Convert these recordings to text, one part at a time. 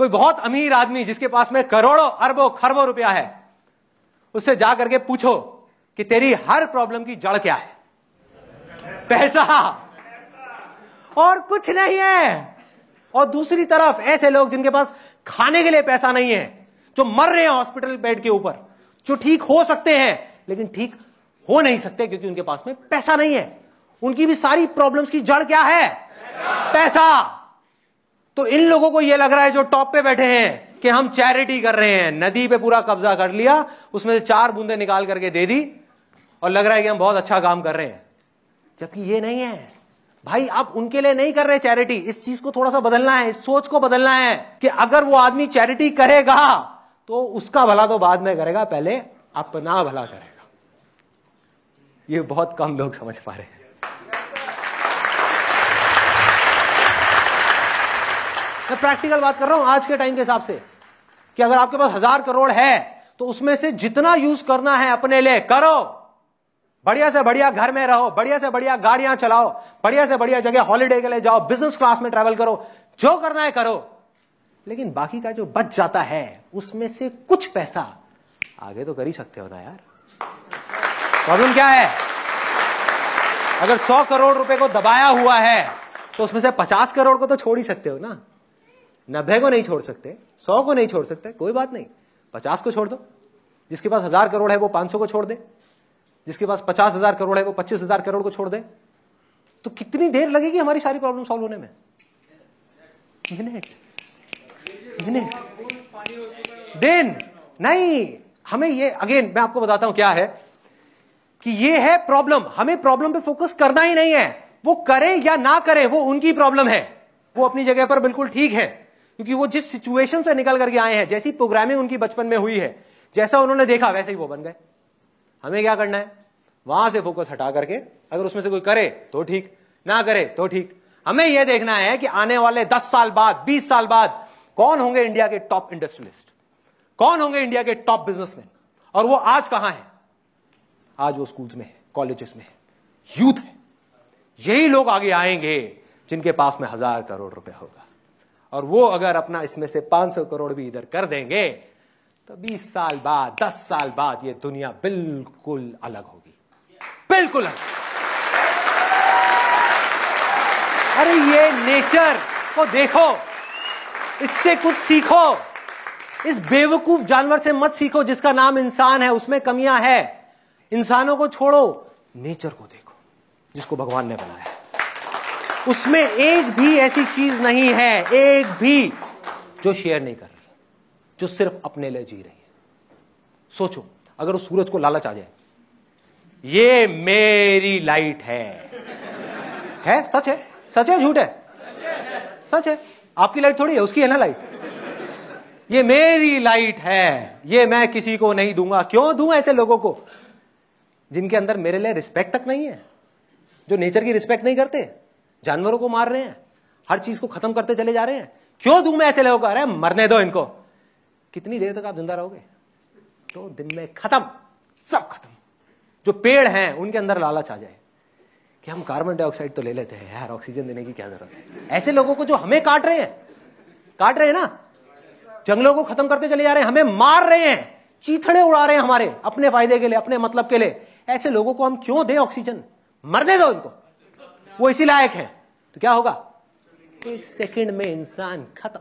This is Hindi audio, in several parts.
कोई बहुत अमीर आदमी जिसके पास में करोड़ों अरबों खरबों रुपया है, उससे जा करके पूछो कि तेरी हर प्रॉब्लम की जड़ क्या है? पैसा, और कुछ नहीं है। और दूसरी तरफ ऐसे लोग जिनके पास खाने के लिए पैसा नहीं है, जो मर रहे हैं हॉस्पिटल बेड के ऊपर, जो ठीक हो सकते हैं लेकिन ठीक हो नहीं सकते क्योंकि उनके पास में पैसा नहीं है। उनकी भी सारी प्रॉब्लम्स की जड़ क्या है? पैसा। तो इन लोगों को यह लग रहा है जो टॉप पे बैठे हैं कि हम चैरिटी कर रहे हैं, नदी पे पूरा कब्जा कर लिया, उसमें से 4 बूंदे निकाल करके दे दी और लग रहा है कि हम बहुत अच्छा काम कर रहे हैं, जबकि ये नहीं है भाई। आप उनके लिए नहीं कर रहे चैरिटी। इस चीज को थोड़ा सा बदलना है, इस सोच को बदलना है कि अगर वो आदमी चैरिटी करेगा तो उसका भला तो बाद में करेगा, पहले अपना भला करेगा। ये बहुत कम लोग समझ पा रहे हैं। मैं प्रैक्टिकल बात कर रहा हूं आज के टाइम के हिसाब से, कि अगर आपके पास 1000 करोड़ है तो उसमें से जितना यूज करना है अपने लिए करो। बढ़िया से बढ़िया घर में रहो, बढ़िया से बढ़िया गाड़ियां चलाओ, बढ़िया से बढ़िया जगह हॉलिडे के लिए जाओ, बिजनेस क्लास में ट्रैवल करो, जो करना है करो। लेकिन बाकी का जो बच जाता है उसमें से कुछ पैसा आगे तो कर ही सकते हो ना यार। प्रॉब्लम क्या है? अगर 100 करोड़ रुपए को दबाया हुआ है तो उसमें से 50 करोड़ को तो छोड़ ही सकते हो ना। 90 को नहीं छोड़ सकते, 100 को नहीं छोड़ सकते, कोई बात नहीं, 50 को छोड़ दो। जिसके पास 1000 करोड़ है वो 500 को छोड़ दे, जिसके पास 50,000 करोड़ है वो 25,000 करोड़ को छोड़ दे। तो कितनी देर लगेगी हमारी सारी प्रॉब्लम सॉल्व होने में? मिनट, दिन नहीं। हमें ये, अगेन मैं आपको बताता हूं क्या है कि ये है प्रॉब्लम। हमें प्रॉब्लम पे फोकस करना ही नहीं है। वो करें या ना करें वो उनकी प्रॉब्लम है, वो अपनी जगह पर बिल्कुल ठीक है, क्योंकि वो जिस सिचुएशन से निकल करके आए हैं, जैसी प्रोग्रामिंग उनकी बचपन में हुई है, जैसा उन्होंने देखा वैसे ही वो बन गए। हमें क्या करना है? वहां से फोकस हटा करके, अगर उसमें से कोई करे तो ठीक, ना करे तो ठीक, हमें यह देखना है कि आने वाले 10 साल बाद, 20 साल बाद कौन होंगे इंडिया के टॉप इंडस्ट्रियलिस्ट, कौन होंगे इंडिया के टॉप बिजनेसमैन। और वो आज कहां है? आज वो स्कूल्स में है, कॉलेजेस में है, यूथ है। यही लोग आगे आएंगे जिनके पास में 1000 करोड़ रुपए होगा। और वो अगर अपना इसमें से 500 करोड़ भी इधर कर देंगे तो 20 साल बाद, 10 साल बाद ये दुनिया बिल्कुल अलग होगी, बिल्कुल अलग। अरे ये नेचर को देखो, इससे कुछ सीखो। इस बेवकूफ जानवर से मत सीखो जिसका नाम इंसान है, उसमें कमियां है। इंसानों को छोड़ो, नेचर को देखो जिसको भगवान ने बनाया है। उसमें एक भी ऐसी चीज नहीं है, एक भी, जो शेयर नहीं कर रही, जो सिर्फ अपने लिए जी रही है। सोचो, अगर उस सूरज को लालच आ जाए, ये मेरी लाइट है? सच है? सच है झूठ है? सच है। आपकी लाइट थोड़ी है, उसकी है ना लाइट। ये मेरी लाइट है, ये मैं किसी को नहीं दूंगा। क्यों दूं ऐसे लोगों को जिनके अंदर मेरे लिए रिस्पेक्ट तक नहीं है, जो नेचर की रिस्पेक्ट नहीं करते, जानवरों को मार रहे हैं, हर चीज को खत्म करते चले जा रहे हैं। क्यों दूं मैं ऐसे लोगों को? अरे मरने दो इनको। कितनी देर तक आप जिंदा रहोगे? 2 दिन में खत्म, सब खत्म। जो पेड़ हैं उनके अंदर लालच आ जाए कि हम कार्बन डाइऑक्साइड तो ले लेते हैं यार, ऑक्सीजन देने की क्या जरूरत है। ऐसे लोगों को जो हमें काट रहे हैं ना, जंगलों को खत्म करते चले जा रहे हैं, हमें मार रहे हैं, चीथड़े उड़ा रहे हैं हमारे अपने फायदे के लिए, अपने मतलब के लिए, ऐसे लोगों को हम क्यों दें ऑक्सीजन? मरने दो इनको, वो इसी लायक है। तो क्या होगा? 1 सेकंड में इंसान खत्म।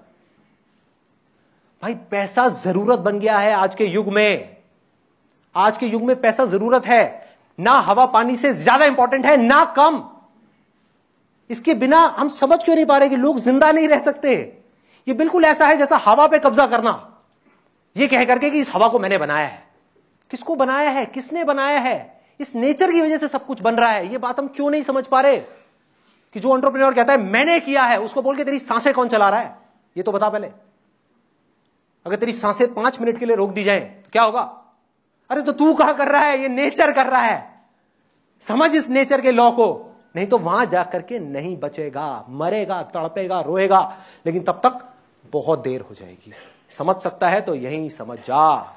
भाई पैसा जरूरत बन गया है आज के युग में। आज के युग में पैसा जरूरत है, ना हवा पानी से ज्यादा इंपॉर्टेंट है, ना कम। इसके बिना हम समझ क्यों नहीं पा रहे कि लोग जिंदा नहीं रह सकते। ये बिल्कुल ऐसा है जैसा हवा पे कब्जा करना, ये कह करके कि इस हवा को मैंने बनाया है। किसको बनाया है? किसने बनाया है? इस नेचर की वजह से सब कुछ बन रहा है। ये बात हम क्यों नहीं समझ पा रहे कि जो एंटरप्रेन्योर कहता है मैंने किया है, उसको बोल के तेरी सांसें कौन चला रहा है ये तो बता पहले। अगर तेरी सांसें 5 मिनट के लिए रोक दी जाए तो क्या होगा? अरे तो तू कहां कर रहा है? ये नेचर कर रहा है। समझ इस नेचर के लॉ को, नहीं तो वहां जाकर के नहीं बचेगा, मरेगा, तड़पेगा, रोएगा, लेकिन तब तक बहुत देर हो जाएगी। समझ सकता है तो यही समझ जा।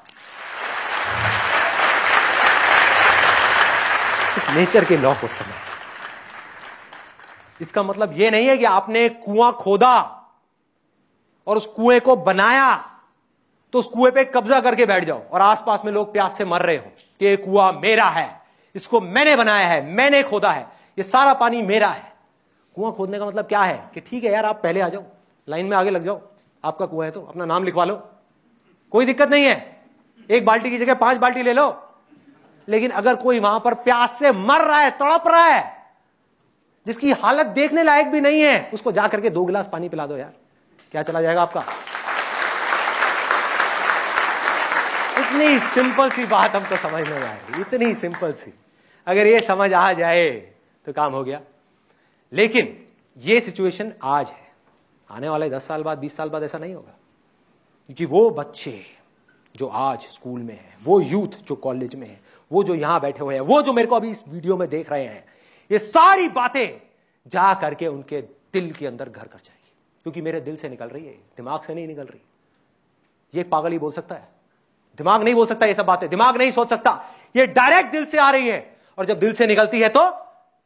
इस नेचर के लॉ को समझ। इसका मतलब यह नहीं है कि आपने कुआं खोदा और उस कुएं को बनाया, तो उस कुएं पे कब्जा करके बैठ जाओ और आसपास में लोग प्यास से मर रहे हो कि ये कुआं मेरा है, इसको मैंने बनाया है, मैंने खोदा है, ये सारा पानी मेरा है। कुआं खोदने का मतलब क्या है कि ठीक है यार, आप पहले आ जाओ, लाइन में आगे लग जाओ, आपका कुआं है तो अपना नाम लिखवा लो, कोई दिक्कत नहीं है, 1 बाल्टी की जगह 5 बाल्टी ले लो। लेकिन अगर कोई वहां पर प्यास से मर रहा है, तड़प रहा है, जिसकी हालत देखने लायक भी नहीं है, उसको जाकर के 2 गिलास पानी पिला दो यार, क्या चला जाएगा आपका? इतनी सिंपल सी बात हमको समझ में आएगी, इतनी सिंपल सी, अगर ये समझ आ जाए तो काम हो गया। लेकिन ये सिचुएशन आज है, आने वाले 10 साल बाद, 20 साल बाद ऐसा नहीं होगा, क्योंकि वो बच्चे जो आज स्कूल में है, वो यूथ जो कॉलेज में है, वो जो यहां बैठे हुए हैं, वो जो मेरे को अभी इस वीडियो में देख रहे हैं, ये सारी बातें जा करके उनके दिल के अंदर घर कर जाएगी, क्योंकि मेरे दिल से निकल रही है, दिमाग से नहीं निकल रही। ये पागल ही बोल सकता है, दिमाग नहीं बोल सकता ये सब बातें, दिमाग नहीं सोच सकता, ये डायरेक्ट दिल से आ रही है, और जब दिल से निकलती है तो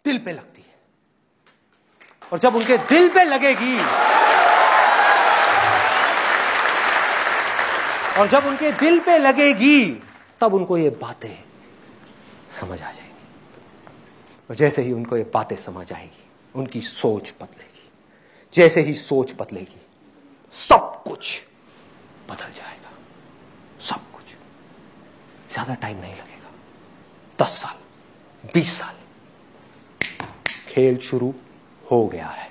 दिल पे लगती है, और जब उनके दिल पे लगेगी, और जब उनके दिल पे लगेगी, तब उनको ये बातें समझ आ जाएंगी, और जैसे ही उनको ये बातें समझ आएगी, उनकी सोच बदलेगी, जैसे ही सोच बदलेगी, सब कुछ बदल जाएगा, सब कुछ। ज्यादा टाइम नहीं लगेगा, 10 साल, 20 साल, खेल शुरू हो गया है।